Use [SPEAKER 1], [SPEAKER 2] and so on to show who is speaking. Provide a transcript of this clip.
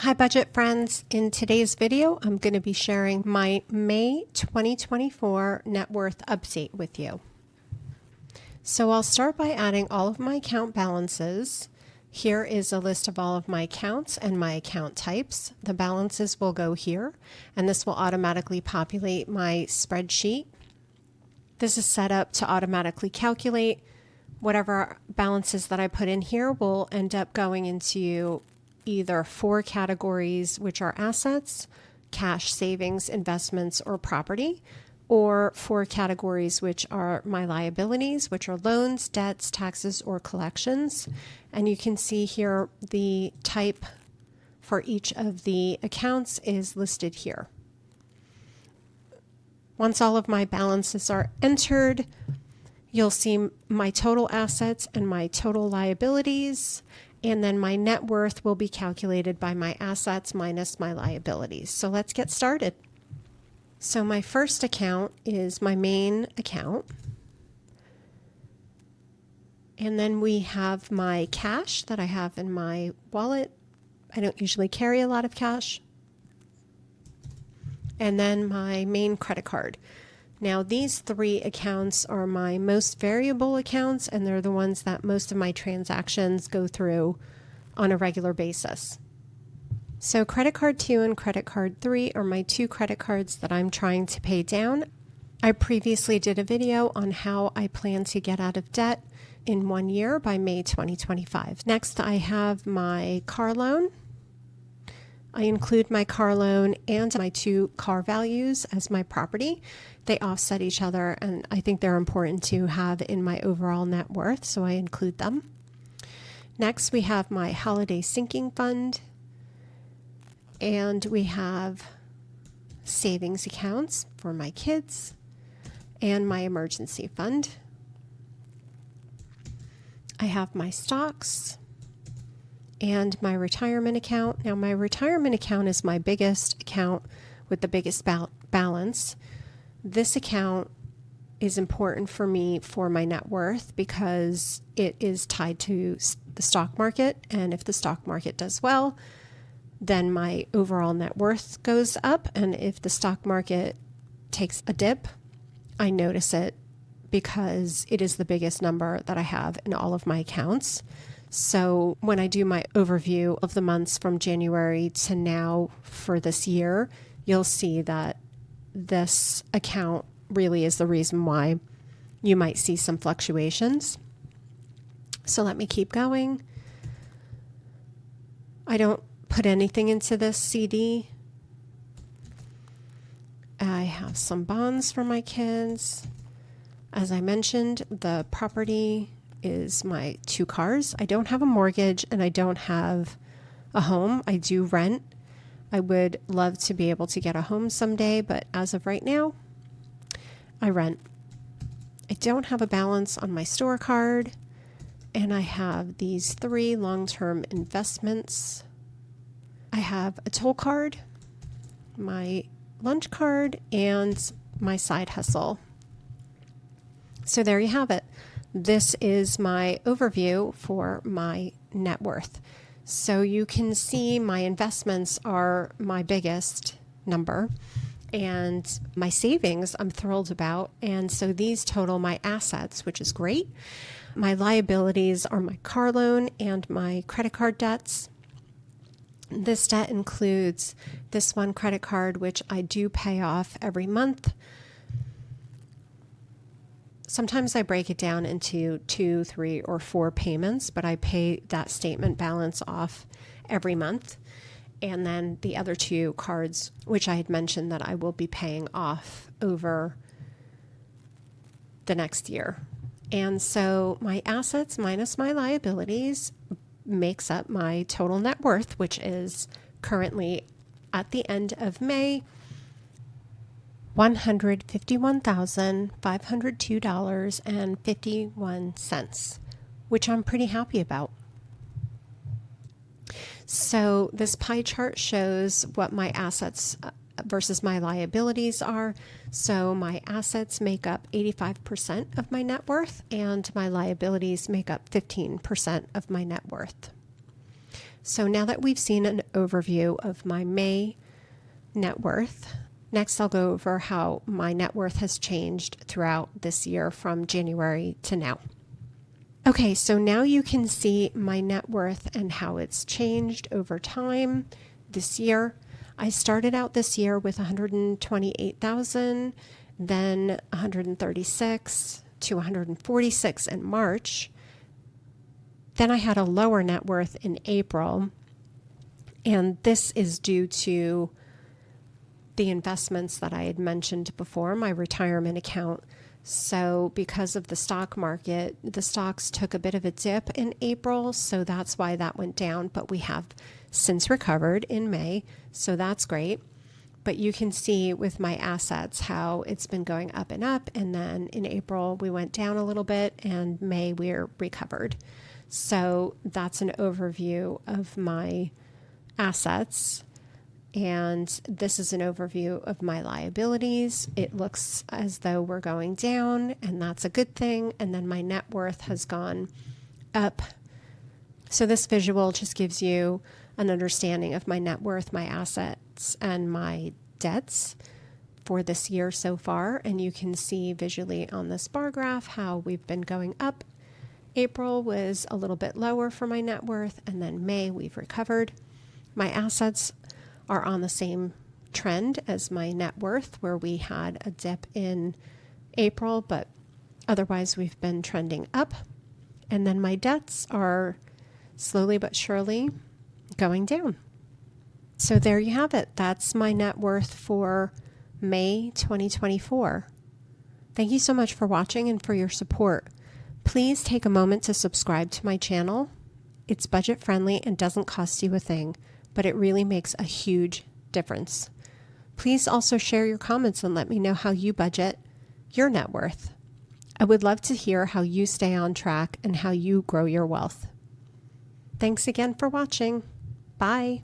[SPEAKER 1] Hi budget friends, in today's video I'm going to be sharing my May 2024 net worth update with you. So I'll start by adding all of my account balances. Here is a list of all of my accounts and my account types. The balances will go here and this will automatically populate my spreadsheet. This is set up to automatically calculate whatever balances that I put in here will end up going into either 4 categories, which are assets, cash, savings, investments, or property, or 4 categories, which are my liabilities, which are loans, debts, taxes, or collections. And you can see here the type for each of the accounts is listed here. Once all of my balances are entered, you'll see my total assets and my total liabilities, and then my net worth will be calculated by my assets minus my liabilities. So let's get started. So my first account is my main account. And then we have my cash that I have in my wallet. I don't usually carry a lot of cash. And then my main credit card. Now these 3 accounts are my most variable accounts, and they're the ones that most of my transactions go through on a regular basis. So credit card 2 and credit card 3 are my 2 credit cards that I'm trying to pay down. I previously did a video on how I plan to get out of debt in 1 year by May 2025. Next, I have my car loan. I include my car loan and my 2 car values as my property. They offset each other, and I think they're important to have in my overall net worth, so I include them. Next, we have my holiday sinking fund, and we have savings accounts for my kids and my emergency fund. I have my stocks and my retirement account. Now my retirement account is my biggest account with the biggest balance. This account is important for me for my net worth because it is tied to the stock market, and if the stock market does well, then my overall net worth goes up, and if the stock market takes a dip, I notice it because it is the biggest number that I have in all of my accounts. So when I do my overview of the months from January to now for this year, you'll see that this account really is the reason why you might see some fluctuations. So let me keep going. I don't put anything into this CD. I have some bonds for my kids. As I mentioned, the property is my 2 cars. I don't have a mortgage and I don't have a home. I do rent. I would love to be able to get a home someday, but as of right now, I rent. I don't have a balance on my store card, and I have these 3 long-term investments. I have a toll card, my lunch card, and my side hustle. So there you have it. This is my overview for my net worth. So you can see my investments are my biggest number, and my savings I'm thrilled about. And so these total my assets, which is great. My liabilities are my car loan and my credit card debts. This debt includes this one credit card, which I do pay off every month. Sometimes I break it down into 2, 3, or 4 payments, but I pay that statement balance off every month. And then the other 2 cards, which I had mentioned that I will be paying off over the next year. And so my assets minus my liabilities makes up my total net worth, which is currently at the end of May, $151,502.51, which I'm pretty happy about. So this pie chart shows what my assets versus my liabilities are. So my assets make up 85% of my net worth, and my liabilities make up 15% of my net worth. So now that we've seen an overview of my May net worth, next I'll go over how my net worth has changed throughout this year from January to now. Okay, so now you can see my net worth and how it's changed over time this year. I started out this year with 128,000, then 136 to 146 in March. Then I had a lower net worth in April, and this is due to the investments that I had mentioned before, my retirement account. So because of the stock market, the stocks took a bit of a dip in April, so that's why that went down, but we have since recovered in May, so that's great. But you can see with my assets how it's been going up, and then in April we went down a little bit, and May we're recovered. So that's an overview of my assets. And this is an overview of my liabilities. It looks as though we're going down, and that's a good thing. And then my net worth has gone up. So this visual just gives you an understanding of my net worth, my assets, and my debts for this year so far. And you can see visually on this bar graph how we've been going up. April was a little bit lower for my net worth, and then May we've recovered. My assets are on the same trend as my net worth, where we had a dip in April, but otherwise we've been trending up. And then my debts are slowly but surely going down. So there you have it. That's my net worth for May 2024. Thank you so much for watching and for your support. Please take a moment to subscribe to my channel. It's budget friendly and doesn't cost you a thing, but it really makes a huge difference. Please also share your comments and let me know how you budget your net worth. I would love to hear how you stay on track and how you grow your wealth. Thanks again for watching. Bye.